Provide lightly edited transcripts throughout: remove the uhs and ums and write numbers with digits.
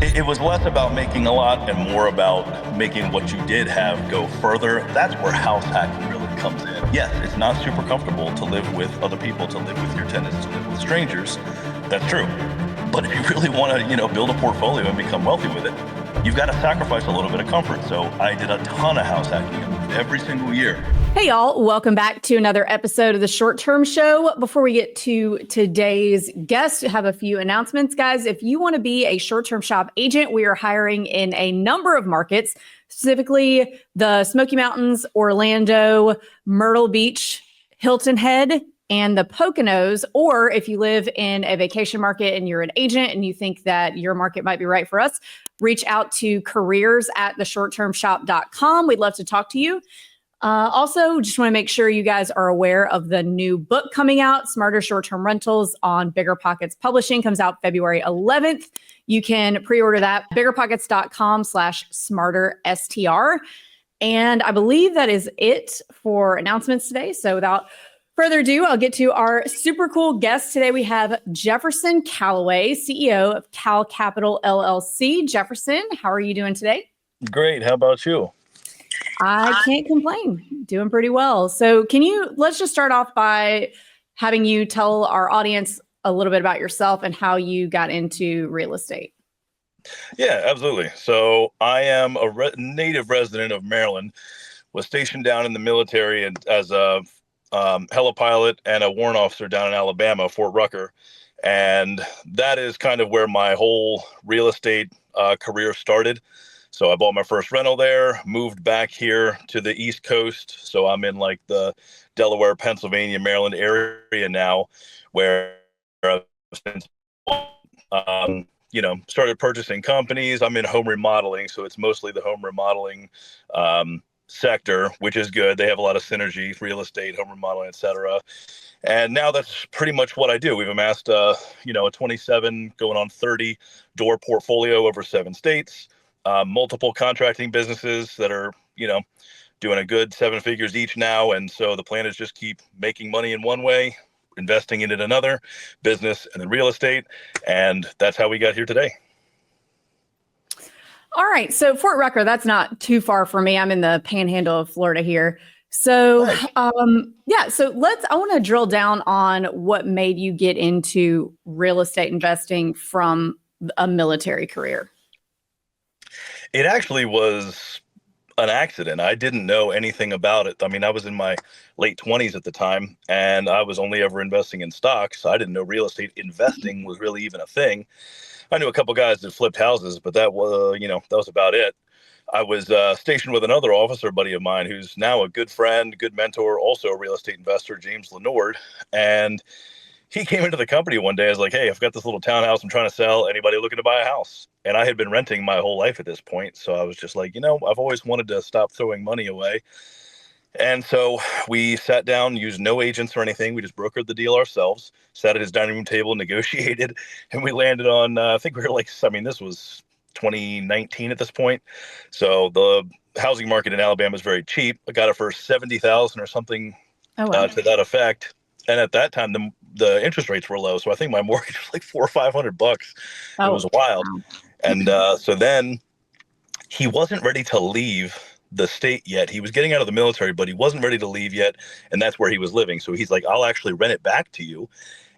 It was less about making a lot and more about making what you did have go further. That's where house hacking really comes in. Yes, it's not super comfortable to live with other people, to live with your tenants, to live with strangers. That's true. But if you really want to, build a portfolio and become wealthy with it, you've got to sacrifice a little bit of comfort. So I did a ton of house hacking every single year. Hey, y'all. Welcome back to another episode of the Short Term Show. Before we get to today's guest, I have a few announcements, guys. If you want to be a short-term shop agent, we are hiring in a number of markets, specifically the Smoky Mountains, Orlando, Myrtle Beach, Hilton Head, and the Poconos. Or if you live in a vacation market and you're an agent and you think that your market might be right for us, reach out to careers@theshorttermshop.com. We'd love to talk to you. Also, just want to make sure you guys are aware of the new book coming out, Smarter Short-Term Rentals on Bigger Pockets Publishing, comes out February 11th. You can pre-order that, biggerpockets.com/smarterstr. And I believe that is it for announcements today. So without further ado, I'll get to our super cool guest today. We have Jefferson Calloway, CEO of Cal Capital LLC. Jefferson, how are you doing today? Great. How about you? I can't complain. Doing pretty well. So let's just start off by having you tell our audience a little bit about yourself and how you got into real estate. Yeah, absolutely. So I am a native resident of Maryland, was stationed down in the military and as a helipilot and a warrant officer down in Alabama, Fort Rucker. And that is kind of where my whole real estate career started. So I bought my first rental there, moved back here to the East Coast. So I'm in like the Delaware, Pennsylvania, Maryland area now, where I've since, started purchasing companies. I'm in home remodeling, so it's mostly the home remodeling sector, which is good. They have a lot of synergy, real estate, home remodeling, et cetera. And now that's pretty much what I do. We've amassed, a 27 going on 30 door portfolio over 7 states. Multiple contracting businesses that are, doing a good 7 figures each now. And so the plan is just keep making money in one way, investing in it another, business and then real estate. And that's how we got here today. All right. So Fort Rucker, that's not too far from me. I'm in the panhandle of Florida here. So, Nice. I want to drill down on what made you get into real estate investing from a military career. It actually was an accident. I didn't know anything about it. I mean, I was in my late 20s at the time, and I was only ever investing in stocks. I didn't know real estate investing was really even a thing. I knew a couple guys that flipped houses, but that was about it. I was stationed with another officer buddy of mine who's now a good friend, good mentor, also a real estate investor, James Lenord. And he came into the company one day. I was like, hey, I've got this little townhouse I'm trying to sell. Anybody looking to buy a house? And I had been renting my whole life at this point. So I was just like, I've always wanted to stop throwing money away. And so we sat down, used no agents or anything. We just brokered the deal ourselves, sat at his dining room table, negotiated, and we landed on, I think we were this was 2019 at this point. So the housing market in Alabama is very cheap. I got it for $70,000 or something to that effect. And at that time, the interest rates were low. So I think my mortgage was like $400 or $500. It was wild. Wow. And so then he wasn't ready to leave the state yet. He was getting out of the military, but he wasn't ready to leave yet. And that's where he was living. So he's like, I'll actually rent it back to you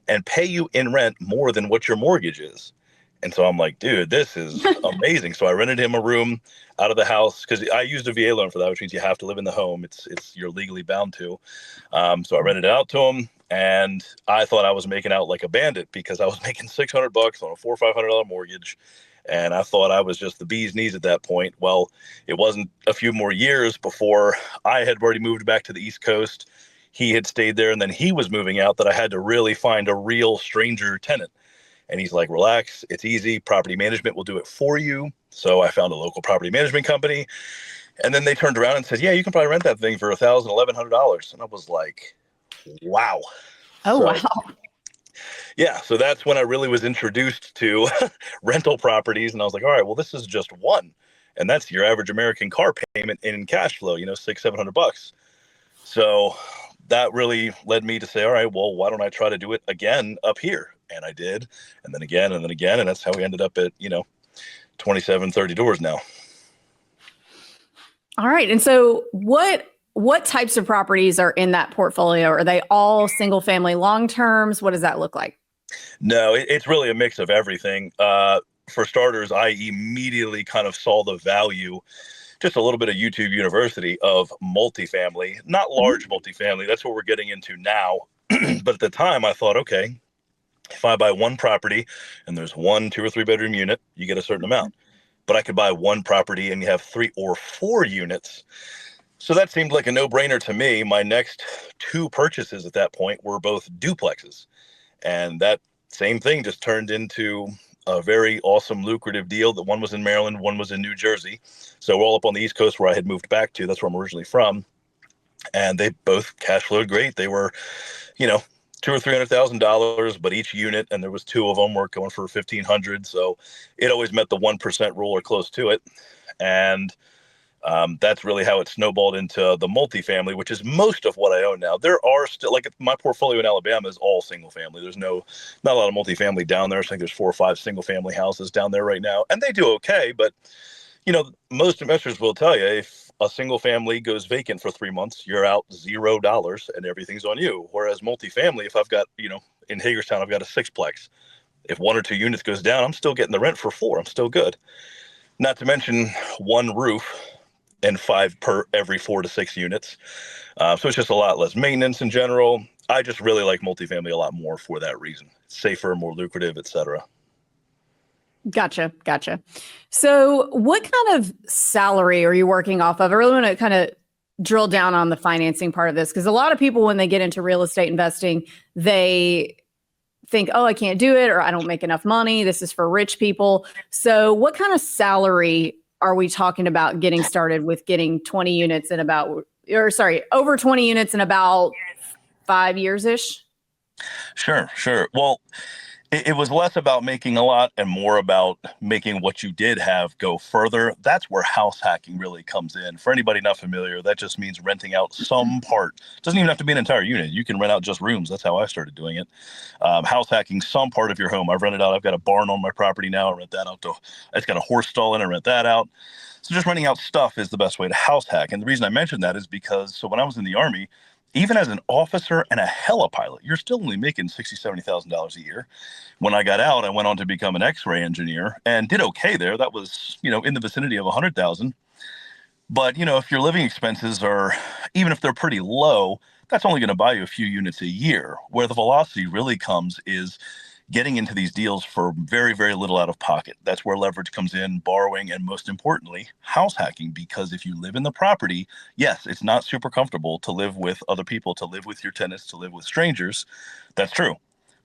and pay you in rent more than what your mortgage is. And so I'm like, dude, this is amazing. So I rented him a room out of the house because I used a VA loan for that, which means you have to live in the home. It's you're legally bound to. So I rented it out to him, and I thought I was making out like a bandit because I was making $600 on a $400 or $500 mortgage. And I thought I was just the bee's knees at that point. Well, it wasn't a few more years before I had already moved back to the East Coast. He had stayed there, and then he was moving out that I had to really find a real stranger tenant. And he's like, relax, it's easy. Property management will do it for you. So I found a local property management company. And then they turned around and said, yeah, you can probably rent that thing for $1,000, $1,100. And I was like, wow. Wow. Yeah. So that's when I really was introduced to rental properties. And I was like, all right, well, this is just one. And that's your average American car payment in cash flow, $600-$700. So that really led me to say, all right, well, why don't I try to do it again up here? And I did, and then again, and then again. And that's how we ended up at, 27, 30 doors now. All right. And so what types of properties are in that portfolio? Are they all single family long terms? What does that look like? No, it's really a mix of everything. For starters, I immediately kind of saw the value, just a little bit of YouTube University, of multifamily, not large multifamily. That's what we're getting into now. But at the time, I thought, okay, if I buy one property and there's one 2 or 3 bedroom unit, you get a certain amount. But I could buy one property and you have 3 or 4 units. So that seemed like a no-brainer to me. My next 2 purchases at that point were both duplexes. And that same thing just turned into a very awesome, lucrative deal. That one was in Maryland, one was in New Jersey. So we're all up on the East Coast where I had moved back to. That's where I'm originally from. And they both cash flowed great. They were, you know, $200,000 or $300,000, but each unit, and there was 2 of them, were going for 1,500. So it always met the 1% rule or close to it. And that's really how it snowballed into the multifamily, which is most of what I own now. There are still, like, my portfolio in Alabama is all single family. There's not a lot of multifamily down there. I think there's 4 or 5 single family houses down there right now, and they do okay. But most investors will tell you, if a single family goes vacant for 3 months, you're out $0 and everything's on you. Whereas multifamily, if I've got, in Hagerstown, I've got a 6-plex. If 1 or 2 units goes down, I'm still getting the rent for 4. I'm still good. Not to mention 1 roof and 5 per every 4 to 6 units. So it's just a lot less maintenance in general. I just really like multifamily a lot more for that reason. It's safer, more lucrative, etc. Gotcha. So what kind of salary are you working off of? I really want to kind of drill down on the financing part of this, because a lot of people, when they get into real estate investing, they think, oh, I can't do it, or I don't make enough money. This is for rich people. So what kind of salary are we talking about getting started with getting 20 units in over 20 units in about 5 years-ish? Sure. Well, it was less about making a lot and more about making what you did have go further. That's where house hacking really comes in. For anybody not familiar, that just means renting out some part. It doesn't even have to be an entire unit. You can rent out just rooms. That's how I started doing it. House hacking some part of your home. I've rented out. I've got a barn on my property now. I rent that out. It's got a horse stall in it. I rent that out. So just renting out stuff is the best way to house hack. And the reason I mentioned that is because, so when I was in the Army, even as an officer and a helipilot, you're still only making $60,000, $70,000 a year. When I got out, I went on to become an X-ray engineer and did okay there. That was, in the vicinity of 100,000. But, if your living expenses are, even if they're pretty low, that's only going to buy you a few units a year. Where the velocity really comes is getting into these deals for very, very little out of pocket. That's where leverage comes in, borrowing, and most importantly, house hacking. Because if you live in the property, yes, it's not super comfortable to live with other people, to live with your tenants, to live with strangers. That's true.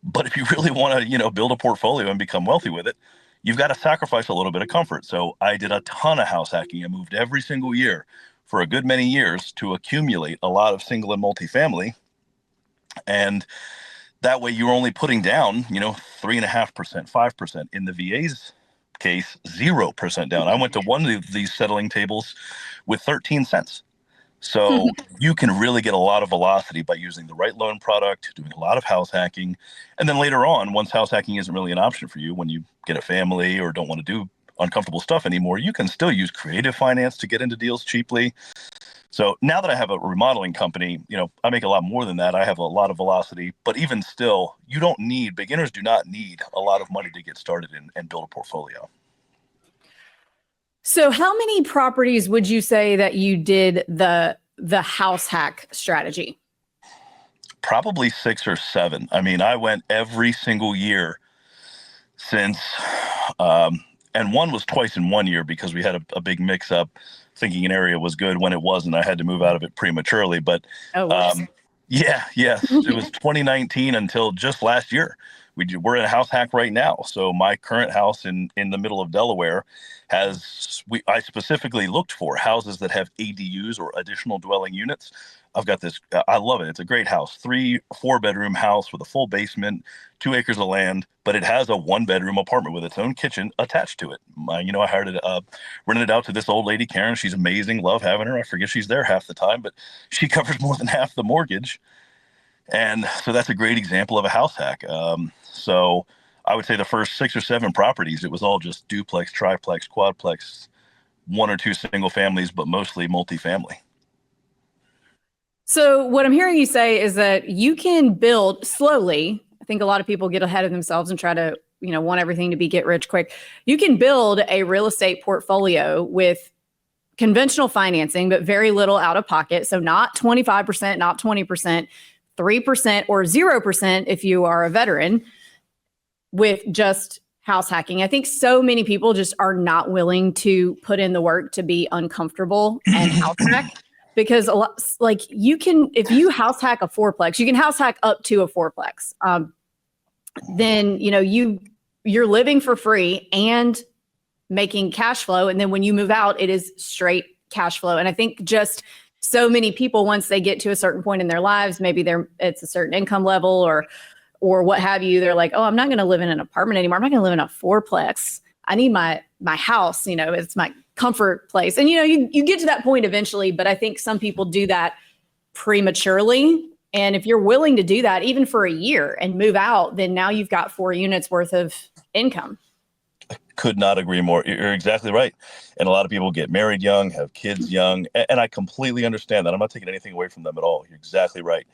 But if you really want to, build a portfolio and become wealthy with it, you've got to sacrifice a little bit of comfort. So I did a ton of house hacking. I moved every single year for a good many years to accumulate a lot of single and multifamily. And that way you're only putting down, 3.5%, 5%. In the VA's case, 0% down. I went to one of these settling tables with 13 cents. So you can really get a lot of velocity by using the right loan product, doing a lot of house hacking. And then later on, once house hacking isn't really an option for you, when you get a family or don't want to do uncomfortable stuff anymore, you can still use creative finance to get into deals cheaply. So now that I have a remodeling company, I make a lot more than that. I have a lot of velocity, but even still, beginners do not need a lot of money to get started and build a portfolio. So how many properties would you say that you did the house hack strategy? Probably 6 or 7. I mean, I went every single year since, and one was twice in 1 year because we had a big mix up thinking an area was good when it wasn't. I had to move out of it prematurely, but yes, it was 2019 until just last year. We're in a house hack right now. So my current house in the middle of Delaware I specifically looked for houses that have ADUs or additional dwelling units. I've got this, I love it. It's a great house, 4 bedroom house with a full basement, 2 acres of land, but it has a 1-bedroom apartment with its own kitchen attached to it. I rented it out to this old lady, Karen. She's amazing. Love having her. I forget she's there half the time, but she covers more than half the mortgage. And so that's a great example of a house hack. So I would say the first 6 or 7 properties, it was all just duplex, triplex, quadplex, 1 or 2 single families, but mostly multifamily. So what I'm hearing you say is that you can build slowly. I think a lot of people get ahead of themselves and try to, want everything to be get rich quick. You can build a real estate portfolio with conventional financing, but very little out of pocket. So not 25%, not 20%, 3% or 0% if you are a veteran, with just house hacking. I think so many people just are not willing to put in the work to be uncomfortable and house hack. Because a lot, like you can, if you house hack a fourplex, you can house hack up to a fourplex. Then you're living for free and making cash flow. And then when you move out, it is straight cash flow. And I think just so many people, once they get to a certain point in their lives, maybe it's a certain income level or what have you, they're like, oh, I'm not going to live in an apartment anymore. I'm not going to live in a fourplex. I need my house, it's my comfort place. And, you get to that point eventually, but I think some people do that prematurely. And if you're willing to do that, even for a year and move out, then now you've got 4 units worth of income. Could not agree more. You're exactly right. And a lot of people get married young, have kids young, and I completely understand that. I'm not taking anything away from them at all. You're exactly right.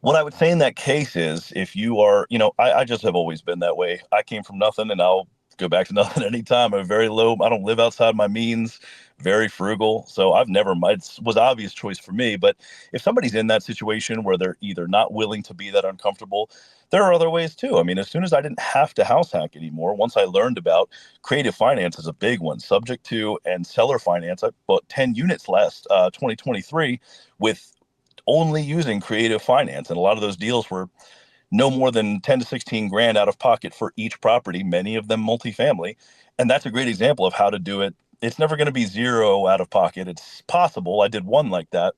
What I would say in that case is if you are, I just have always been that way. I came from nothing and I'll go back to nothing anytime. I'm very low. I don't live outside my means, very frugal. So it was obvious choice for me. But if somebody's in that situation where they're either not willing to be that uncomfortable, there are other ways too. I mean, as soon as I didn't have to house hack anymore, once I learned about creative finance is a big one, subject to and seller finance, I bought 10 units last 2023 with only using creative finance. And a lot of those deals were no more than 10 to 16 grand out of pocket for each property, many of them multifamily. And that's a great example of how to do it. It's never going to be zero out of pocket. It's possible. I did one like that.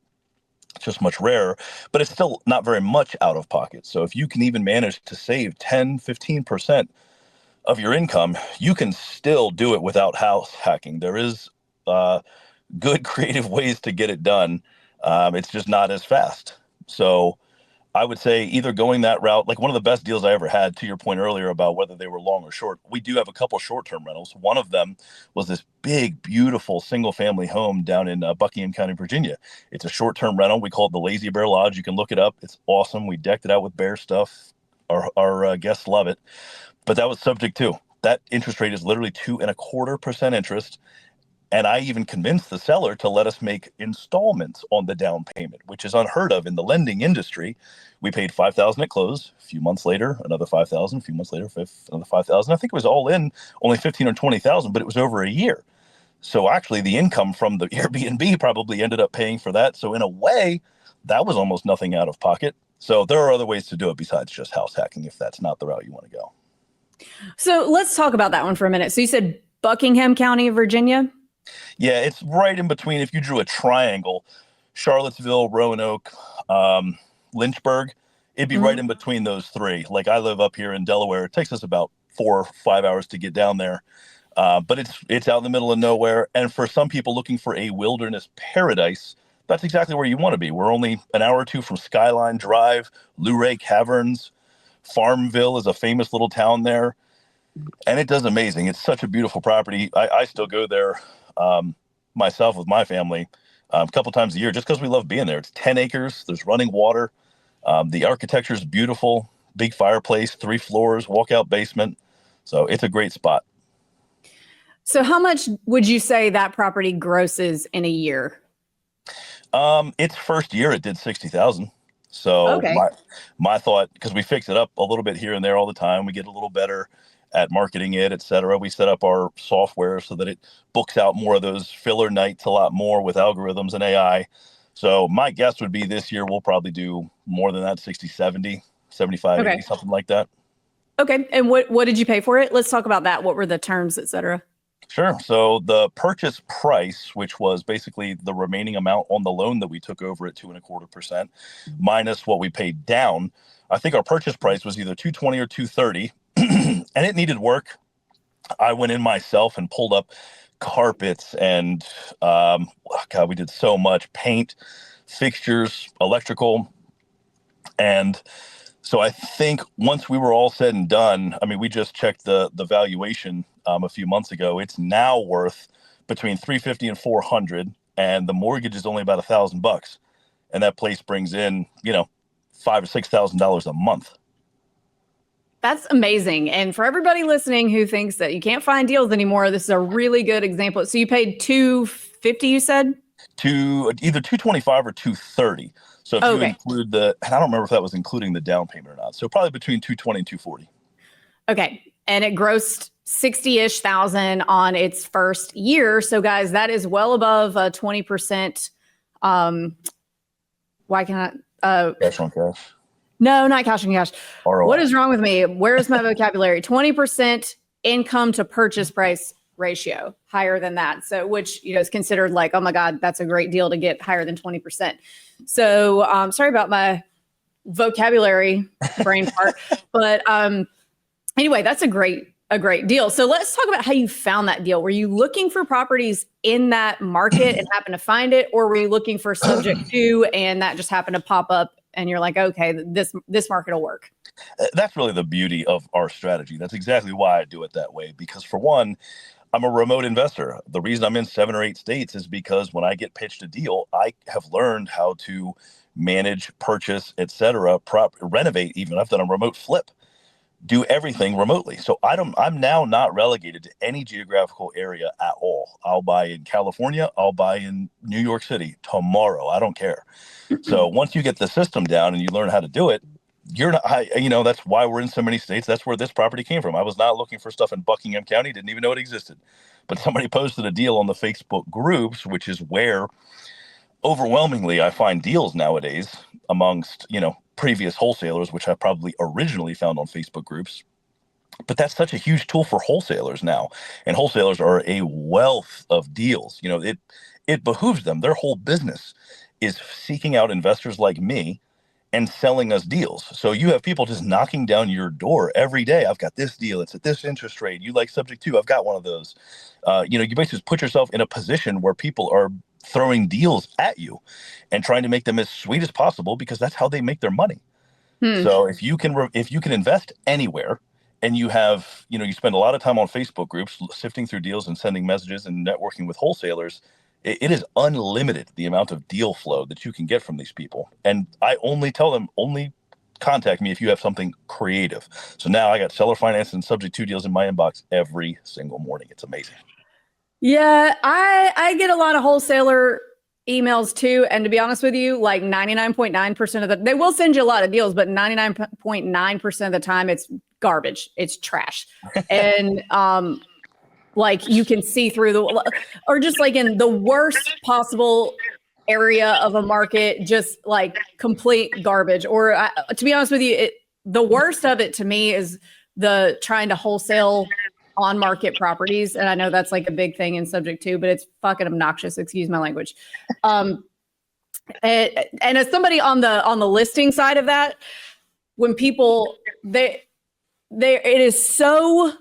It's just much rarer, but it's still not very much out of pocket. So if you can even manage to save 10, 15% of your income, you can still do it without house hacking. There is good creative ways to get it done. It's just not as fast. So I would say either going that route, like one of the best deals I ever had, to your point earlier about whether they were long or short, we do have a couple short-term rentals. One of them was this big, beautiful single-family home down in Buckingham County, Virginia. It's a short-term rental. We call it the Lazy Bear Lodge. You can look it up. It's awesome. We decked it out with bear stuff. Our guests love it. But that was subject to. That interest rate is literally 2.25% interest. And I even convinced the seller to let us make installments on the down payment, which is unheard of in the lending industry. We paid $5,000 at close. A few months later, another $5,000. A few months later, another $5,000. I think it was all in only $15,000 or $20,000, but it was over a year. So actually, the income from the Airbnb probably ended up paying for that. So in a way, that was almost nothing out of pocket. So there are other ways to do it besides just house hacking if that's not the route you want to go. So let's talk about that one for a minute. So you said Buckingham County, Virginia? Yeah, it's right in between. If you drew a triangle, Charlottesville, Roanoke, Lynchburg, it'd be right in between those three. Like I live up here in Delaware. It takes us about 4 or 5 hours to get down there. But it's out in the middle of nowhere. And for some people looking for a wilderness paradise, that's exactly where you want to be. We're only an hour or two from Skyline Drive, Luray Caverns. Farmville is a famous little town there. And it does amazing. It's such a beautiful property. I still go there myself with my family a couple times a year just because we love being there. It's 10 acres. There's running water. The architecture is beautiful. Big fireplace, 3 floors, walkout basement. So it's a great spot. So how much would you say that property grosses in a year? Its first year, it did 60,000. So Okay. my thought, because we fix it up a little bit here and there all the time, we get a little better at marketing it, et cetera. We set up our software so that it books out more of those filler nights a lot more with algorithms and AI. So my guess would be this year we'll probably do more than that, 60, 70, 75, Okay. 80, something like that. Okay. And what did you pay for it? Let's talk about that. What were the terms, et cetera? Sure. So the purchase price, which was basically the remaining amount on the loan that we took over at 2.25%, minus what we paid down, I think our purchase price was either 220 or 230, and it needed work. I went in myself and pulled up carpets and God, we did so much paint, fixtures, electrical, and So I think once we were all said and done, I mean, we just checked the valuation a few months ago. It's now worth between 350 and 400, and the mortgage is only about $1,000, and that place brings in, $5,000 or $6,000 a month. That's amazing. And for everybody listening who thinks that you can't find deals anymore, this is a really good example. So you paid 250, you said? To either 225 or 230. So if you Okay. include and I don't remember if that was including the down payment or not. So probably between 220 and 240. Okay. And it grossed 60-ish thousand on its first year. So guys, that is well above 20%. Why can't Cash on cash. No, not cash on cash. ROI. What is wrong with me? Where is my vocabulary? 20% income to purchase price ratio, higher than that. So, which, is considered like, oh my God, that's a great deal to get higher than 20%. So, sorry about my vocabulary brain part, but anyway, that's a great deal. So let's talk about how you found that deal. Were you looking for properties in that market and happened to find it, or were you looking for subject to, and that just happened to pop up and you're like, okay, this market will work? That's really the beauty of our strategy. That's exactly why I do it that way. Because for one, I'm a remote investor. The reason I'm in 7 or 8 states is because when I get pitched a deal, I have learned how to manage, purchase, etc., renovate. Even I've done a remote flip, do everything remotely. So I'm now not relegated to any geographical area at all. I'll buy in California. I'll buy in New York City tomorrow. I don't care. So once you get the system down and you learn how to do it, you're not, that's why we're in so many states. That's where this property came from. I was not looking for stuff in Buckingham County. Didn't even know it existed. But somebody posted a deal on the Facebook groups, which is where overwhelmingly I find deals nowadays amongst, previous wholesalers, which I probably originally found on Facebook groups. But that's such a huge tool for wholesalers now. And wholesalers are a wealth of deals. It behooves them. Their whole business is seeking out investors like me and selling us deals. So you have people just knocking down your door every day. I've got this deal. It's at this interest rate. You like subject to? I've got one of those. You basically just put yourself in a position where people are throwing deals at you and trying to make them as sweet as possible, because that's how they make their money. So if you can invest anywhere, and you have, you spend a lot of time on Facebook groups sifting through deals and sending messages and networking with wholesalers, it is unlimited, the amount of deal flow that you can get from these people. And I only tell them, only contact me if you have something creative. So now I got seller finance and subject to deals in my inbox every single morning. It's amazing. Yeah, I get a lot of wholesaler emails too. And to be honest with you, like 99.9% they will send you a lot of deals, but 99.9% of the time it's garbage. It's trash. And like you can see through or just like in the worst possible area of a market, just like complete garbage. Or to be honest with you, the worst of it to me is the trying to wholesale on market properties. And I know that's like a big thing in subject to, but it's fucking obnoxious. Excuse my language. And as somebody on the listing side of that, when people, it is so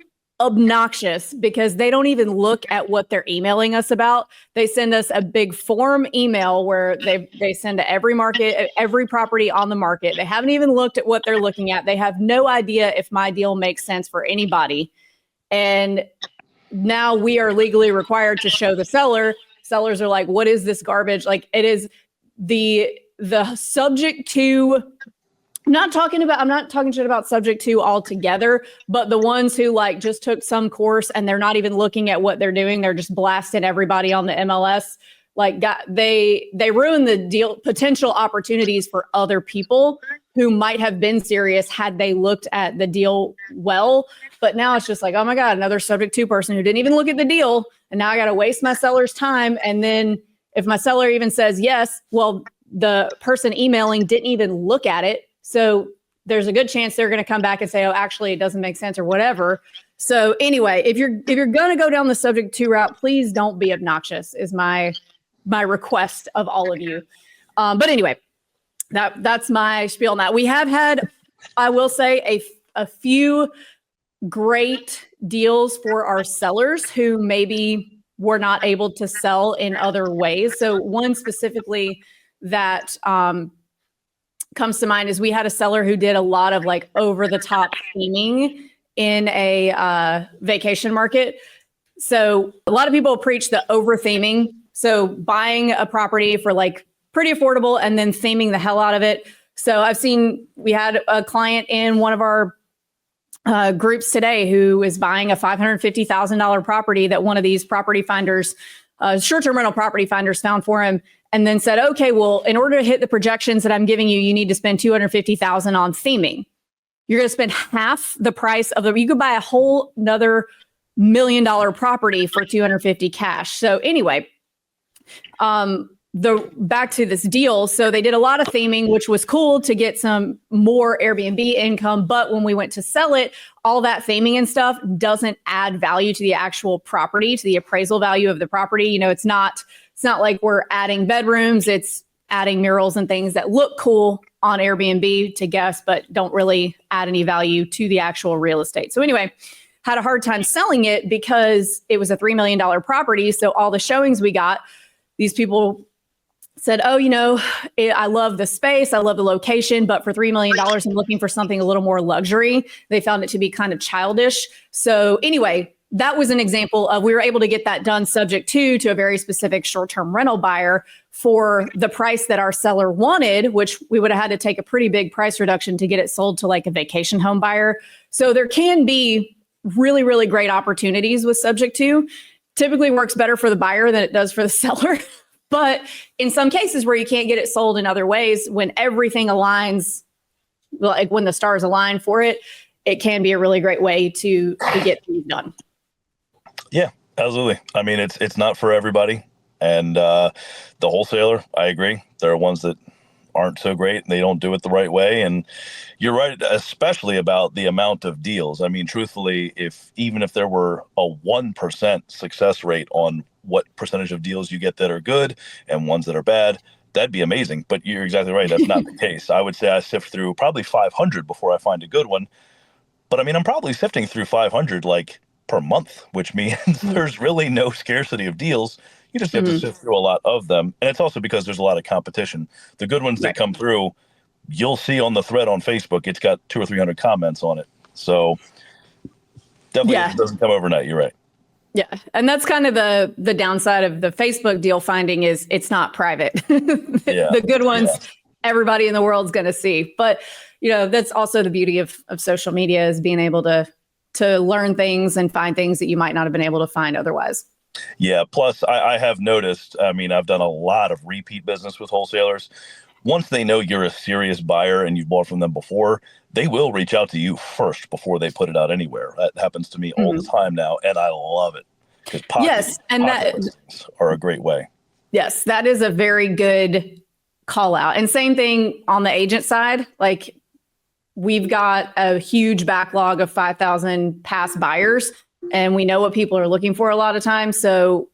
obnoxious because they don't even look at what they're emailing us about. They send us a big form email where they send to every market, every property on the market. They haven't even looked at what they're looking at. They have no idea if my deal makes sense for anybody. And now we are legally required to show the seller. Sellers are like, what is this garbage? Like, it is the subject to, I'm not talking shit about subject to altogether, but the ones who like just took some course and they're not even looking at what they're doing. They're just blasting everybody on the MLS. Like they ruin the deal, potential opportunities for other people who might have been serious had they looked at the deal well. But now it's just like, oh my God, another subject to person who didn't even look at the deal. And now I got to waste my seller's time. And then if my seller even says yes, well, the person emailing didn't even look at it. So there's a good chance they're going to come back and say, oh, actually, it doesn't make sense or whatever. So anyway, if you're going to go down the subject to route, please don't be obnoxious is my request of all of you. But anyway, that's my spiel on that. We have had, I will say, a few great deals for our sellers who maybe were not able to sell in other ways. So one specifically that comes to mind is we had a seller who did a lot of like over the top theming in a vacation market. So a lot of people preach the over theming. So buying a property for like pretty affordable and then theming the hell out of it. So we had a client in one of our groups today who is buying a $550,000 property that one of these property finders, short-term rental property finders found for him, and then said, okay, well, in order to hit the projections that I'm giving you, you need to spend $250,000 on theming. You're going to spend half the price of you could buy a whole another $1 million property for 250 cash. So anyway, back to this deal. So they did a lot of theming, which was cool to get some more Airbnb income. But when we went to sell it, all that theming and stuff doesn't add value to the actual property, to the appraisal value of the property. You know, it's not like we're adding bedrooms. It's adding murals and things that look cool on Airbnb to guests, but don't really add any value to the actual real estate. So anyway, had a hard time selling it because it was a $3 million property. So all the showings we got, these people said, oh, I love the space. I love the location, but for $3 million, I'm looking for something a little more luxury. They found it to be kind of childish. So anyway, that was an example of we were able to get that done subject to a very specific short-term rental buyer for the price that our seller wanted, which we would have had to take a pretty big price reduction to get it sold to like a vacation home buyer. So there can be really, really great opportunities with subject to. Typically works better for the buyer than it does for the seller. But in some cases where you can't get it sold in other ways, when everything aligns, like when the stars align for it, it can be a really great way to get things done. Yeah, absolutely. I mean, it's not for everybody. And the wholesaler, I agree. There are ones that aren't so great and they don't do it the right way. And you're right, especially about the amount of deals. I mean, truthfully, even if there were a 1% success rate on what percentage of deals you get that are good and ones that are bad, that'd be amazing. But you're exactly right. That's not the case. I would say I sift through probably 500 before I find a good one. But I mean, I'm probably sifting through 500 like per month, which means there's really no scarcity of deals. You just have to sift through a lot of them. And it's also because there's a lot of competition. The good ones that come through, you'll see on the thread on Facebook, it's got 200 or 300 comments on it. So definitely it doesn't come overnight. You're right. Yeah. And that's kind of the downside of the Facebook deal finding is it's not private. The good ones, everybody in the world's going to see. But, that's also the beauty of social media is being able to learn things and find things that you might not have been able to find otherwise. Yeah. Plus, I have noticed, I mean, I've done a lot of repeat business with wholesalers. Once they know you're a serious buyer and you've bought from them before, they will reach out to you first before they put it out anywhere. That happens to me all the time now, and I love it. Yes, and that are a great way. Yes, that is a very good call out. And same thing on the agent side. Like we've got a huge backlog of 5,000 past buyers, and we know what people are looking for a lot of times. So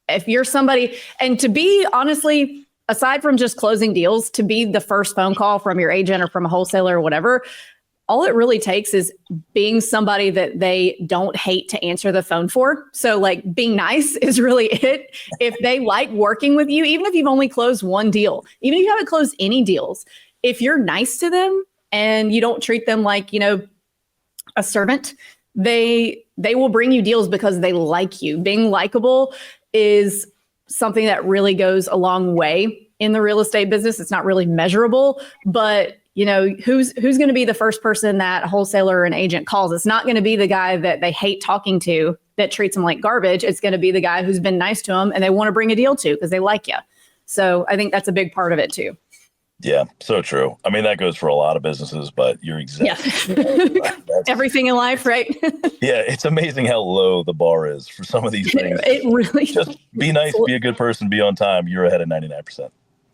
if you're somebody, and to be honestly, aside from just closing deals, to be the first phone call from your agent or from a wholesaler or whatever, all it really takes is being somebody that they don't hate to answer the phone for. So like being nice is really it. If they like working with you, even if you've only closed one deal, even if you haven't closed any deals, if you're nice to them and you don't treat them like, a servant, they will bring you deals because they like you. Being likable is something that really goes a long way in the real estate business. It's not really measurable, but who's going to be the first person that a wholesaler or an agent calls? It's not going to be the guy that they hate talking to that treats them like garbage. It's going to be the guy who's been nice to them and they want to bring a deal to because they like you. So I think that's a big part of it too. Yeah, so true. I mean, that goes for a lot of businesses, but you're exactly right. Everything in life, right? Yeah, it's amazing how low the bar is for some of these things. It really just be nice, be a good person, be on time. You're ahead of 99%.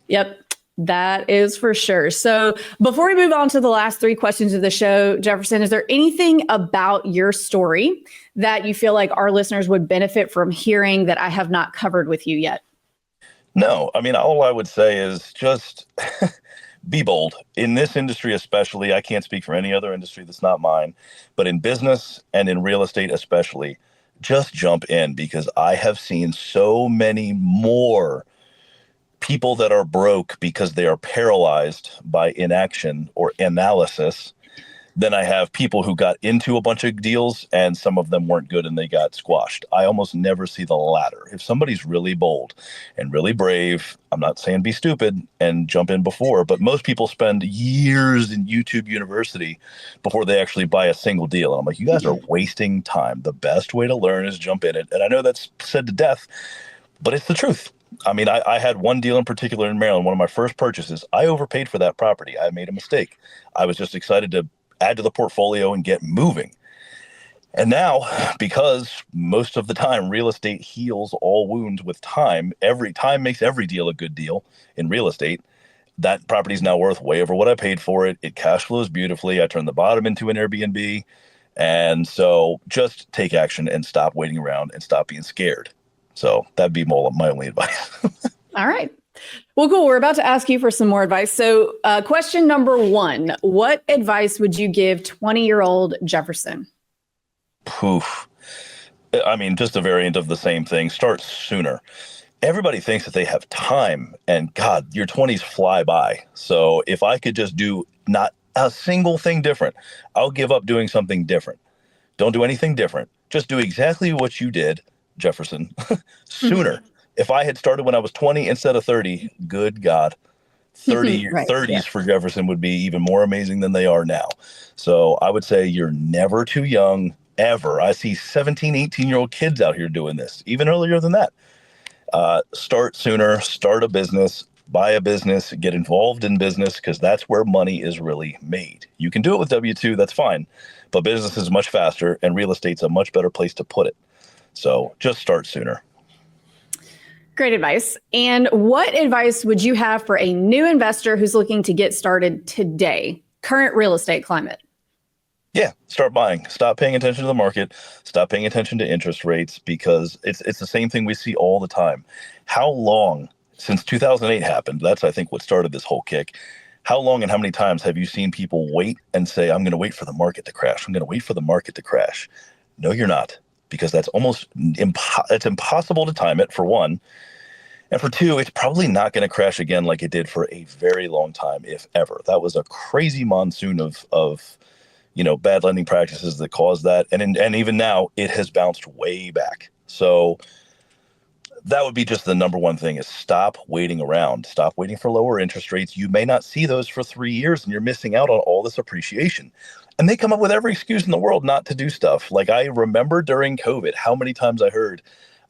Yep. That is for sure. So before we move on to the last three questions of the show, Jefferson, is there anything about your story that you feel like our listeners would benefit from hearing that I have not covered with you yet? No, I mean, all I would say is just be bold. In this industry especially, I can't speak for any other industry that's not mine, but in business and in real estate especially, just jump in because I have seen so many more people that are broke because they are paralyzed by inaction or analysis. Then I have people who got into a bunch of deals and some of them weren't good and they got squashed. I almost never see the latter. If somebody's really bold and really brave, I'm not saying be stupid and jump in before, but most people spend years in YouTube University before they actually buy a single deal. And I'm like, you guys are wasting time. The best way to learn is jump in it. And I know that's said to death, but it's the truth. I mean, I had one deal in particular in Maryland, one of my first purchases. I overpaid for that property. I made a mistake. I was just excited to add to the portfolio and get moving. And now, because most of the time real estate heals all wounds with time, every time makes every deal a good deal in real estate. That property is now worth way over what I paid for it. It cash flows beautifully. I turned the bottom into an Airbnb. And so just take action and stop waiting around and stop being scared. So that'd be my only advice. All right. Well, cool. We're about to ask you for some more advice. So question number one, what advice would you give 20-year-old Jefferson? Poof. I mean, just a variant of the same thing. Start sooner. Everybody thinks that they have time, and God, your 20s fly by. So if I could just do not a single thing different, I'll give up doing something different. Don't do anything different. Just do exactly what you did, Jefferson, sooner. If I had started when I was 20 instead of 30, good God, 30 Right, 30s yeah. for Jefferson would be even more amazing than they are now. So I would say you're never too young, ever. I see 17, 18-year-old kids out here doing this, even earlier than that. Start sooner, start a business, buy a business, get involved in business, because that's where money is really made. You can do it with W-2, that's fine, but business is much faster and real estate's a much better place to put it. So just start sooner. Great advice. And what advice would you have for a new investor who's looking to get started today? Current real estate climate. Yeah, start buying. Stop paying attention to the market. Stop paying attention to interest rates, because it's the same thing we see all the time. How long since 2008 happened? That's, I think, what started this whole kick. How long and how many times have you seen people wait and say, I'm going to wait for the market to crash. I'm going to wait for the market to crash. No, you're not, because that's almost it's impossible to time it, for one. And for two, it's probably not going to crash again like it did for a very long time, if ever. That was a crazy monsoon of bad lending practices that caused that. And even now, it has bounced way back. So that would be just the number one thing, is stop waiting around. Stop waiting for lower interest rates. You may not see those for 3 years, and you're missing out on all this appreciation. And they come up with every excuse in the world not to do stuff. Like, I remember during COVID, how many times I heard,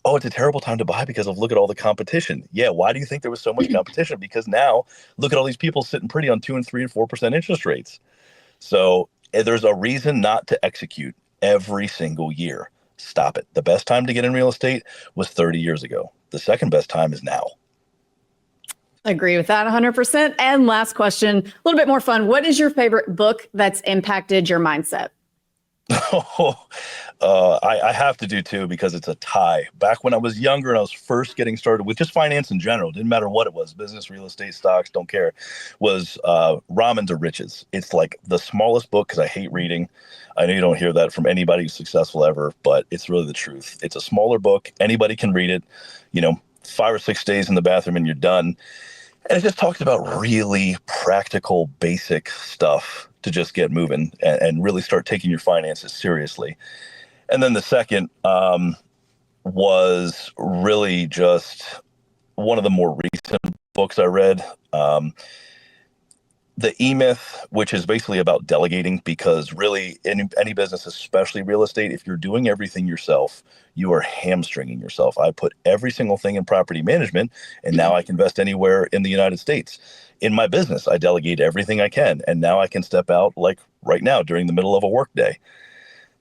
oh, it's a terrible time to buy because of look at all the competition. Yeah, why do you think there was so much competition? Because now look at all these people sitting pretty on 2 and 3 and 4% interest rates. So there's a reason not to execute every single year. Stop it. The best time to get in real estate was 30 years ago. The second best time is now. Agree with that 100%. And last question, a little bit more fun. What is your favorite book that's impacted your mindset? I have to do two, because it's a tie. Back when I was younger and I was first getting started with just finance in general, didn't matter what it was, business, real estate, stocks, don't care, was Ramen to Riches. It's like the smallest book, because I hate reading. I know you don't hear that from anybody who's successful ever, but it's really the truth. It's a smaller book. Anybody can read it, 5 or 6 days in the bathroom and you're done. And it just talks about really practical, basic stuff to just get moving and really start taking your finances seriously. And then the second was really just one of the more recent books I read. The E-Myth, which is basically about delegating, because really in any business, especially real estate, if you're doing everything yourself, you are hamstringing yourself. I put every single thing in property management, and now I can invest anywhere in the United States. In my business, I delegate everything I can, and now I can step out, like right now during the middle of a work day.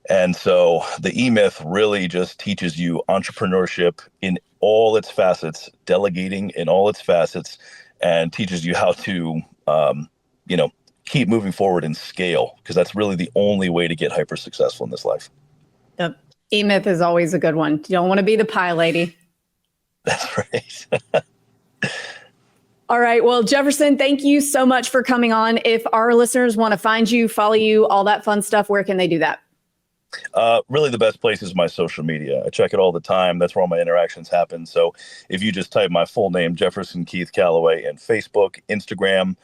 And so the E-Myth really just teaches you entrepreneurship in all its facets, delegating in all its facets, and teaches you how to keep moving forward and scale, because that's really the only way to get hyper successful in this life. The E-Myth is always a good one. You don't want to be the pie lady. That's right. All right. Well, Jefferson, thank you so much for coming on. If our listeners want to find you, follow you, all that fun stuff, where can they do that? Really, the best place is my social media. I check it all the time. That's where all my interactions happen. So if you just type my full name, Jefferson Keith Calloway, in Facebook, Instagram,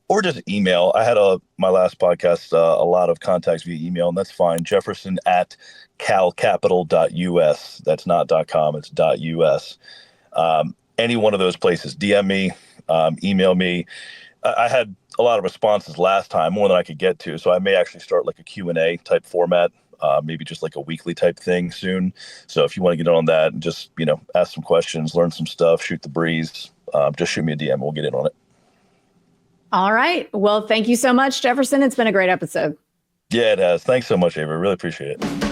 or just email. I had my last podcast, a lot of contacts via email, and that's fine. Jefferson at calcapital.us. That's not .com, it's .us. Any one of those places, DM me, email me. I had a lot of responses last time, more than I could get to. So I may actually start like a Q&A type format, maybe just like a weekly type thing soon. So if you want to get on that and just, ask some questions, learn some stuff, shoot the breeze, just shoot me a DM. We'll get in on it. All right. Well, thank you so much, Jefferson. It's been a great episode. Yeah, it has. Thanks so much, Ava. I really appreciate it.